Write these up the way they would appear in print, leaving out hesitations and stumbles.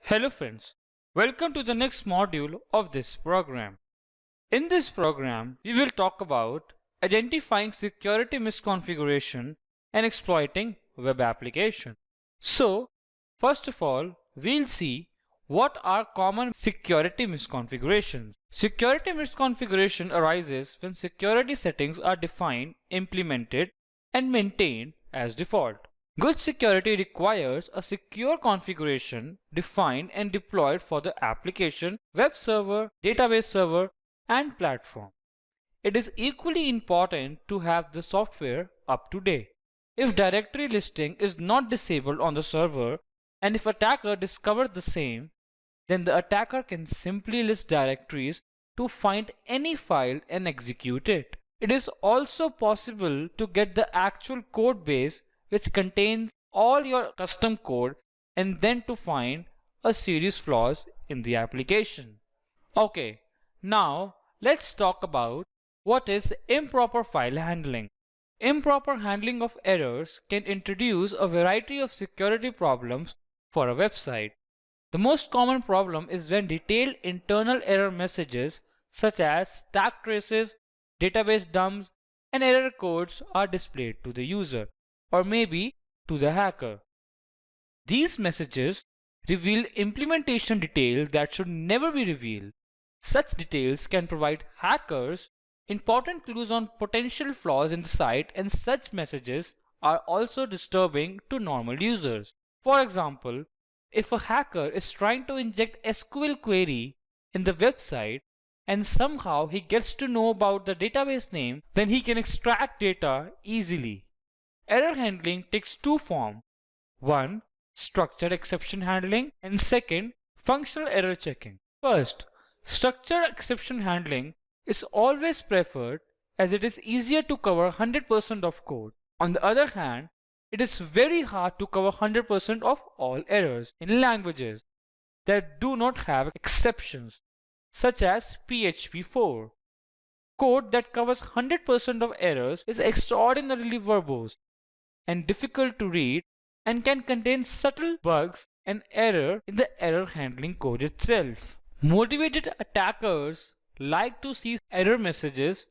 Hello friends, welcome to the next module of this program. In this program, we will talk about identifying security misconfiguration and exploiting web application. So, first of all, we'll see what are common security misconfigurations. Security misconfiguration arises when security settings are defined, implemented, and maintained as default. Good security requires a secure configuration defined and deployed for the application, web server, database server, and platform. It is equally important to have the software up to date. If directory listing is not disabled on the server, and if attacker discovers the same, then the attacker can simply list directories to find any file and execute it. It is also possible to get the actual code base which contains all your custom code and then to find a serious flaws in the application. Okay, now let's talk about what is improper file handling. Improper handling of errors can introduce a variety of security problems for a website. The most common problem is when detailed internal error messages such as stack traces, database dumps, and error codes are displayed to the user, or maybe to the hacker. These messages reveal implementation details that should never be revealed. Such details can provide hackers important clues on potential flaws in the site, and such messages are also disturbing to normal users. For example, if a hacker is trying to inject SQL query in the website and somehow he gets to know about the database name, then he can extract data easily. Error handling takes two forms. One, structured exception handling, and second, functional error checking. First, structured exception handling is always preferred as it is easier to cover 100% of code. On the other hand, it is very hard to cover 100% of all errors in languages that do not have exceptions, such as PHP 4. Code that covers 100% of errors is extraordinarily verbose and difficult to read and can contain subtle bugs and error in the error handling code itself. Motivated attackers like to see error messages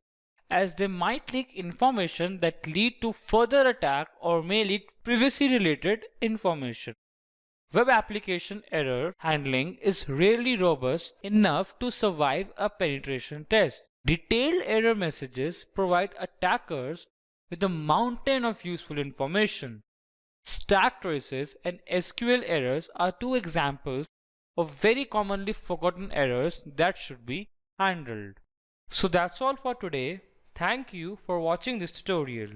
as they might leak information that lead to further attack or may leak privacy related information. Web application error handling is rarely robust enough to survive a penetration test. Detailed error messages provide attackers with a mountain of useful information. Stack traces and SQL errors are two examples of very commonly forgotten errors that should be handled. So that's all for today. Thank you for watching this tutorial.